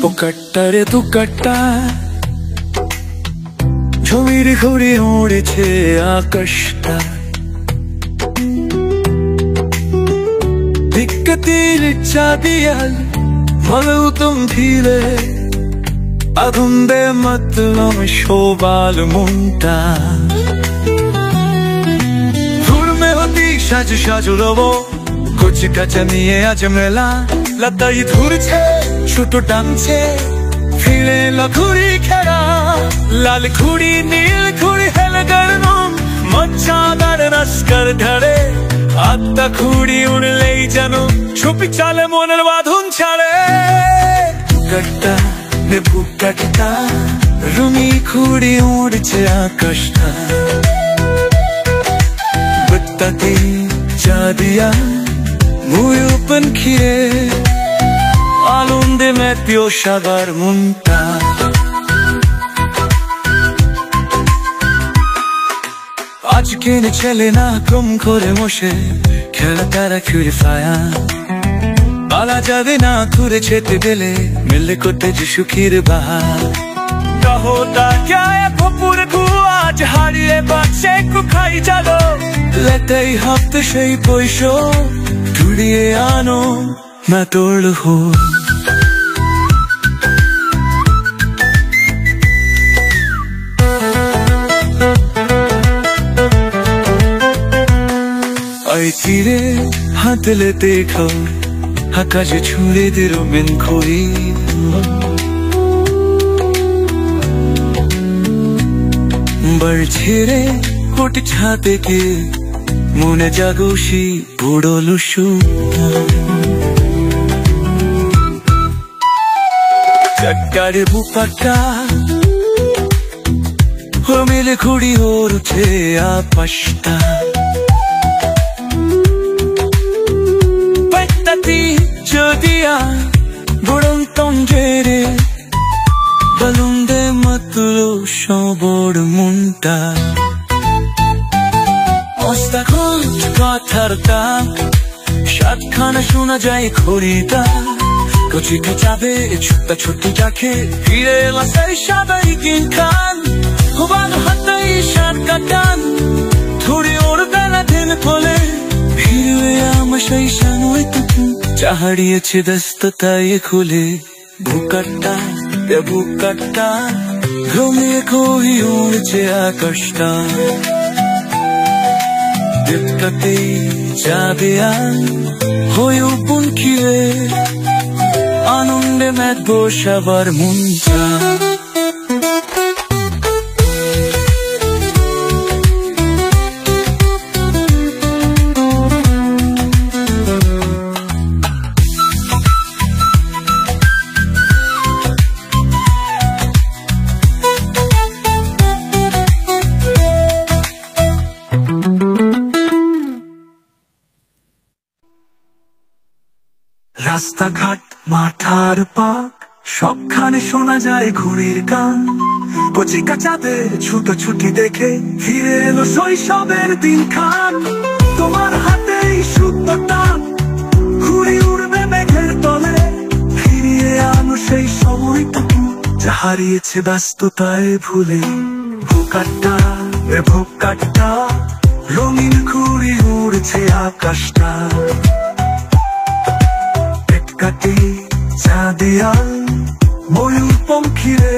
ও কাট্টা রে তু কাট্টা, জমির ঘুরে উড়েছে আকাশটা। দিক্কতির চাঁদিয়াল ভালো তুম ধীরে, আগুন দে মতলম শোবাল মনটা। ধুর মে হতি সাজু সাজু রবো, কচি কাঁচা নিয়ে আজ মেলা। লতাই ধুরছে ছোট টানছে, ফিরে এলো ঘুড়ি খেরা। লাল ঘুড়ি নীল ঘুড়ি হেলে গরম, মচ্ছাদার নস্কর ধরে। আত্মা ঘুড়ি উড়লেই যেন ছুপি চালে মনের বাঁধন ছাড়ে। কাট্টা রে বুকাট্টা, রুমি ঘুড়ি উড়ছে আকাশটা। বত্তাতে চাঁদিয়া মুই ওপেন খিরে, আনন্দে মেতেও সবার মনটা। আজকে চলে না কম করে বসে, খেলা তারা খুঁড়ে ফায়া। পালা যাবে না ঘুরে যেতে দিলে, মিললে করতে যে সুখীর বাহার। কহতা ক্যা ভপুর আজ হারিয়ে বাঁচে কুখাই চলো। লেতেই হপ্তে সেই পয়সা ঘুরিয়ে আনো না তোর হো। আই তীরে হাতলে দেখো, আকাশে ছুঁড়ে দিল মেন খড়ি। বাড়ছে রে কোটি ছাতে কে, মনে জাগোশি বুড়ো সু। চক্কারে বুপাটা ও মেলে ঘুড়ি ওরছে আপাশটা। পেট্টাতি যদিয়া বুড়ন্তম জেরে, বলুন্দে মতুলো সবর মনটা। অস্তাখন কথার তাক, সাতখানা শোনা যায় খড়িটা। কচি কাচাবে ছোট্ট ছোট্ট যাকে, ফিরে এলা সেই সাদাই কিনখান। হুবানো হাতাই সাত কাটান, ধরে ওড়বে না দিন ফলে। ফিরবে আমার সেই সানোই টুকু, যা হারিয়েছে ব্যস্ততায় খুলে। বুকাট্টা রে বুকাট্টা, ঘুমিয়ে খুবই উড়ছে আকাশটা। দিক্কতে চাঁদিয়া হয়ে উপন খিরে, আনন্দে মেতবো সবার মনটা। রাস্তাঘাট মাথার পাক, সবখানে শোনা যায় ঘুড়ির গান। কচি কাচাতে ছুটো ছুটি দেখে, ফিরে এলো শৈশবের দিনখান। তোমার হাতেই সূত্র টান, ঘুড়ি উড়বে মেঘের তলে। ফিরিয়ে আনো সেই সময়টুকু, যা হারিয়েছে ব্যস্ততায় ভুলে। বুকাট্টা রে বুকাট্টা, রঙিন ঘুড়ি উড়ছে আকাশটা। কাটি চাঁদিয়াল ময়ূর পঙ্খিরে,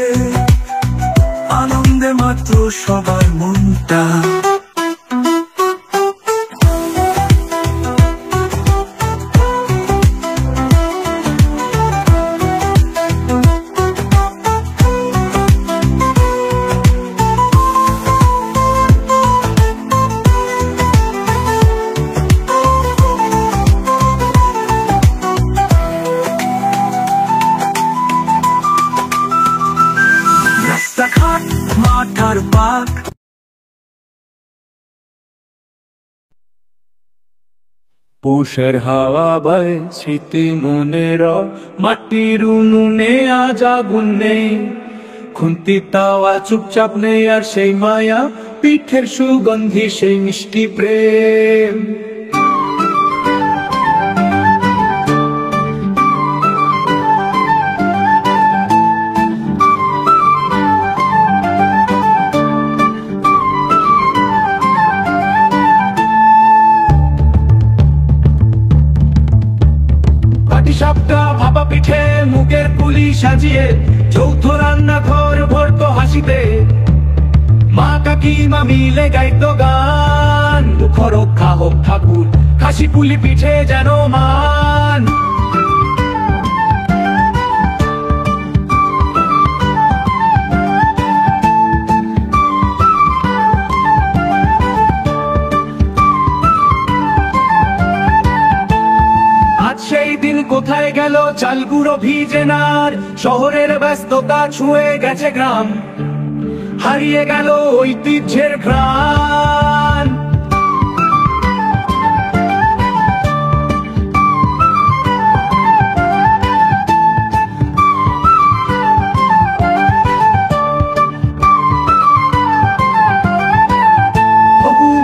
আনন্দে মাত্র সবার মনটা। মাথার পাক, পৌষের হাওয়া বয় স্মৃতি মনের, মাটির উনুনে আজ আগুন নেই। খুন্তি তাওয়া চুপচাপ নেই আর সেই মায়া, পিঠের সুগন্ধি সেই মিষ্টি প্রেম। ভাজা ভাপা পিঠে মুগের পুলি সাজিয়ে যৌথ রান্নাঘর ভরতো হাসিতে। মা কাকিমা মিলে গাইতো গান, মুখরক্ষা হোক ঠাকুর, খাসি পুলি পিঠে যেন মান। সেই দিন কোথায় গেল চাল গুঁড়ো ভিজে নার, শহরের ব্যস্ততা ছুঁয়ে গেছে গ্রাম, হারিয়ে গেল ঐতিহ্যের ঘ্রাণ।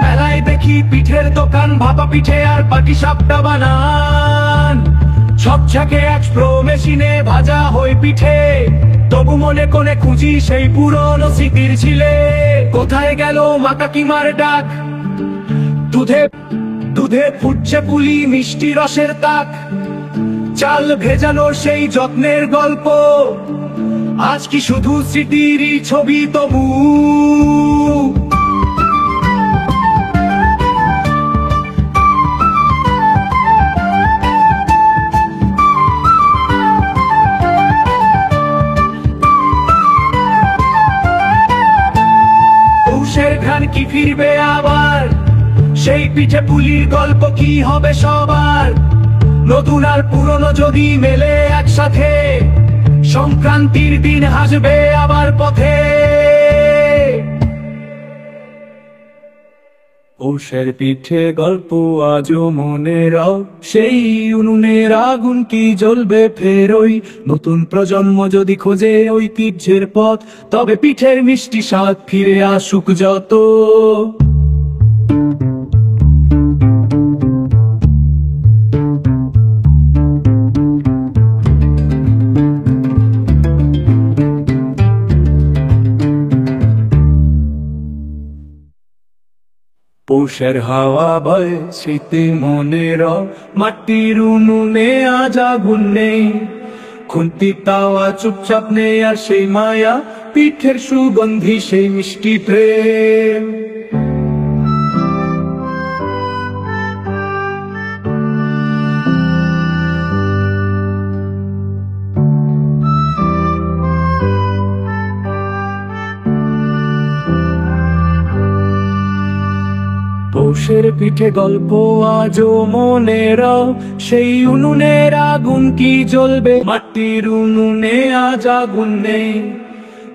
মেলায় দেখি পিঠের দোকান, ভাপা পিঠে আর পাটিসাপটা বানান, ঝকঝকে এক্সপ্রো মেশিনে ভাজা হই পিঠে। তবু মনে কোণে খুঁজি সেই পুরনো স্মৃতির ছিলে। কোথায় গেল মা কাকিমার ডাক, দুধে দুধে ফুটছে পুলি মিষ্টি রসের তাক, চাল ভেজানো সেই যত্নের গল্প, আজ কি শুধু স্মৃতিরই ছবি তবু। ঘ্রাণ কি ফিরবে আবার, সেই পিঠে পুলির গল্প কি হবে সবার। নতুন আর পুরনো যদি মেলে একসাথে, সংক্রান্তির দিন হাসবে আবার পথে। পৌষের পিঠে গল্প আজও মনে রাও, সেই উনুনের আগুন কি জ্বলবে ফেরোই। নতুন প্রজন্ম যদি খোঁজে ঐতিহ্যের পথ, তবে পিঠের মিষ্টি স্বাদ ফিরে আসুক যত। পৌষের হাওয়া বয় স্মৃতি মনে রও, মাটির উনুনে আজ আগুন নেই, খুন্তি তাওয়া চুপচাপ নেই আর সেই মায়া, পিঠের সুগন্ধি সেই মিষ্টি প্রেম। পৌষের পিঠে গল্প আজও মনে রাও, সেই উনুনের আগুন কি জ্বলবে, মাটির উনুনে আজ আগুন নেই,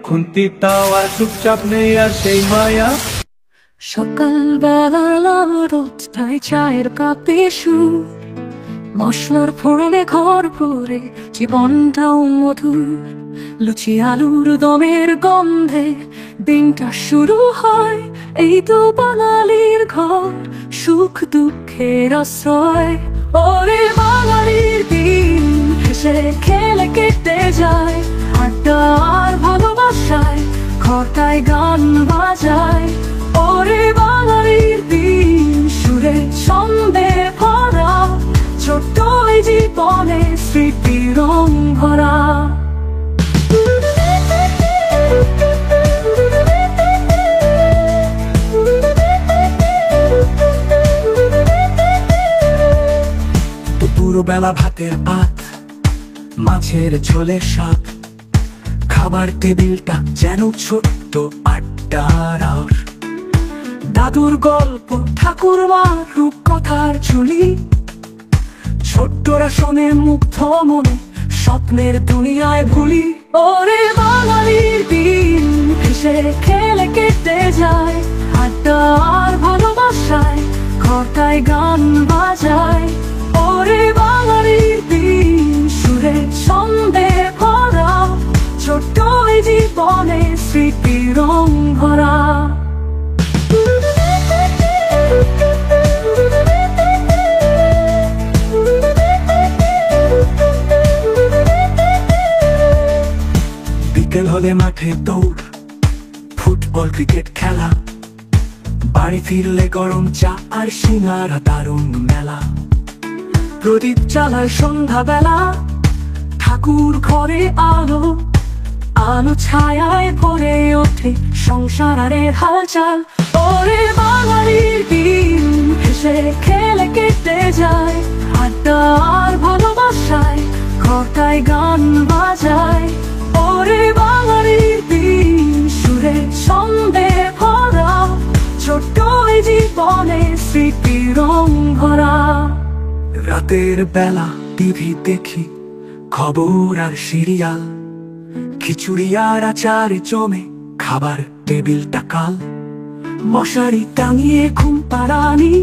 খুন্তি তাওয়া চুপচাপ নেই আর সেই মায়া। সকালবেলা রোদটাই চায়ের কাপে সুর, মশলার ফোড়নে ঘর ভরে জীবনটাও মধুর। লুচি আলুর দমের গন্ধে দিনটা শুরু হয়, এই তো বাঙালির ঘর, সুখ দুঃখের আশ্রয়। ওরে বাঙালির দিন হেসে খেলে কেটে যায়, আড্ডা আর ভালোবাসায় ঘরটায় গান বাজায়। ওরে বাঙালির দিন সুরে ছন্দে ভরা, ছোট্ট এই জীবনে স্মৃতি রং ভরা। দুপুরবেলা ভাতের পাত, মাছের ঝোলের স্বাদ, খাবার টেবিলটা যেন ছোট্ট আড্ডার আর। দাদুর গল্প, ঠাকুরমার রূপকথার ঝুলি, ছোট্টরা শোনে মুগ্ধ মনে, স্বপ্নের দুনিয়ায় ভুলি। ওরে বাঙালির দিন হেসে খেলে কেটে যায়, আড্ডা আর ভালোবাসায় ঘরটায় গান বাজায়। ওরে বাঙালির দিন সুরে ছন্দে ভরা, ছোট্ট এই জীবনে স্মৃতি রং ভরা। বিকেল হলে মাঠে দৌড়, ফুটবল ক্রিকেট খেলা, বাড়ি ফিরলে গরম চা আর সিঙ্গারা, দারুণ মেলা। প্রদীপ জ্বালায় সন্ধ্যাবেলা, ঘরে আলো, আলো ছায়ায় ভরে ওঠে সংসারের হালচাল। ওরে বাঙালির দিন হেসে খেলে কেটে যায়, আড্ডা আর ভালোবাসায় ঘরটায় গান বাজায়। ওরে বাঙালির দিন সুরে ছন্দে ভরা, ছোট্ট এই জীবনে স্মৃতি রং ভরা। রাতের বেলা টিভি দেখি, খবর আর সিরিয়াল, খিচুড়ি আর আচারে জমে খাবার টেবিলটা কাল। মশারি টাঙিয়ে ঘুম পাড়ানি,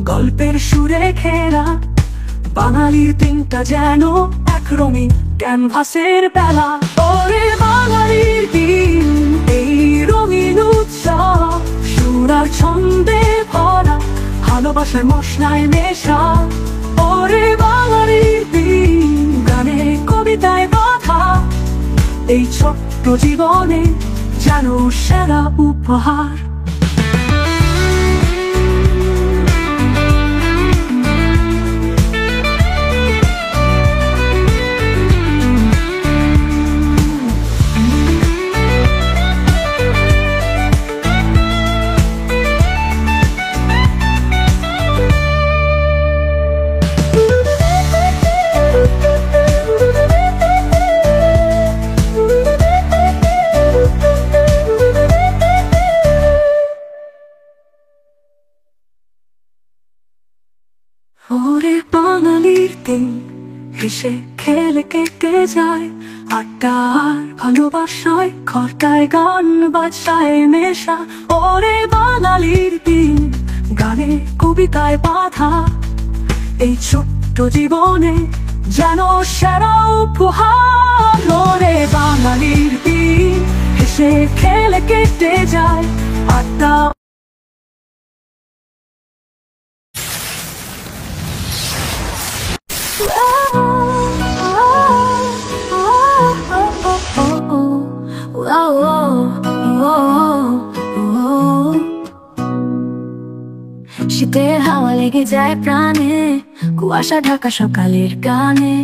গল্পের সুরে ঘেরা, বাঙালির দিনটা যেন এক রঙিন ক্যানভাসের বেলা। ওরে বাঙালির দিন এই রঙিন উৎসব, সুর আর ছন্দে ভরা, ভালোবাসার মশলায় মেশা। ওরে বাঙালির দিন গানে কবিতায় বাঁধা, এই ছোট্ট জীবনে যেন সেরা উপহার। ওরে বাঙালির দিন হেসে খেলে কেটে যায়, আড্ডা আর ভালোবাসায় ঘরটায় গান বাজায় মেশা। ওরে বাঙালির দিন গানে কবিতায় বাঁধা, এই ছোট্ট জীবনে যেন সেরা উপহার। ওরে বাঙালির দিন হেসে খেলে কেটে যায়, আড্ডা শীতের হাওয়া লেগে যায় প্রাণে, কুয়াশা ঢাকা সকালের গানে,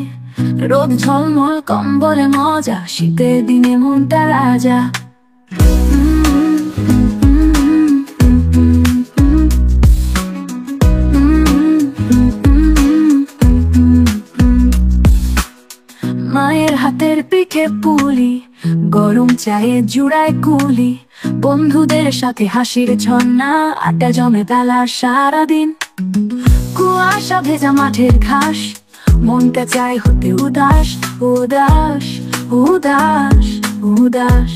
রোদ ঝলমল কম্বলে মজা, শীতের দিনে মনটা রাজা। মায়ের হাতের পিঠে পুলি, গরম চায়ে জুড়ায় কুলি, বন্ধুদের সাথে হাসির ঝর্ণা, আড্ডা জমে বেলার সারাদিন। কুয়াশা ভেজা মাঠের ঘাস, মনটা চায় হতে উদাস, উদাস উদাস উদাস।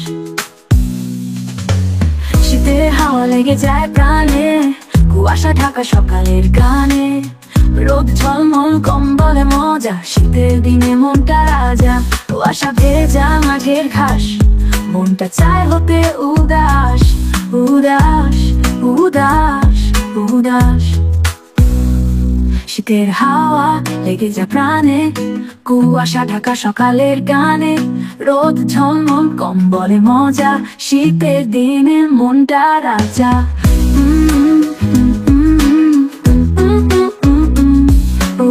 শীতের হাওয়া লেগে যায় প্রাণে, কুয়াশা ঢাকা সকালের গানে, রোদ ঝলমল কম্বলে মজা, শীতের দিনে মনটা রাজা। কুয়াশা ভেজা মাঠের ঘাস, মনটা চায় হতে উদাস, উদাস উদাস উদাস। শীতের হাওয়া লেগে যায় প্রাণে, কুয়াশা ঢাকা সকালের গানে, রোদ ঝলমল কম্বলে মজা, শীতের দিনে মনটা রাজা।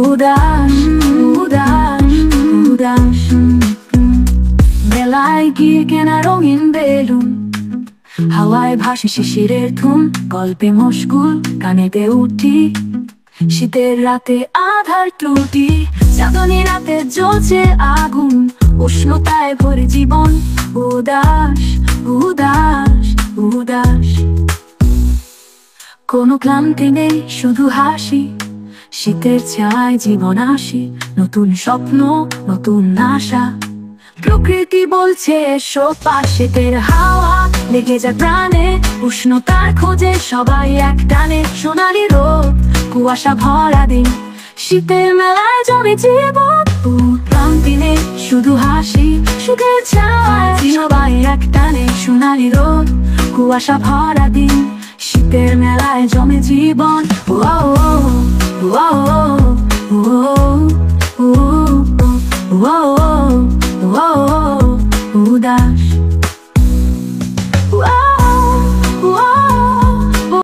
উদাস উদাস উদাস। মেলায় গিয়ে কেনা রঙিন বেলুন, হাওয়ায় ভাসে শিশিরের ধুম, গল্পে মশগুল গানেতে উঠি, শীতের রাতে আধার ত্রুটি, চাঁদনি রাতে জ্বলছে আগুন, উষ্ণতায় ভরে জীবন, উদাস উদাস উদাস। কোনো ক্লান্তি নেই শুধু হাসি, শীতের ছায় জীবন আসি, নতুন স্বপ্ন নতুন আশা, প্রকৃতি বলছে এসো পাশে। শীতের হাওয়া লেগে যায় প্রাণে, উষ্ণতার খোঁজে সবাই এক টানে, সোনালি রোদ কুয়াশা ভরা দিন, শীতের মেলায় জমে জীবন। ক্লান্তি নেই শুধু হাসি, সুখের ছায় সবাই এক টানে, সোনালি রোদ কুয়াশা ভরা দিন, শীতের মেলায় জমে জীবন। উদাস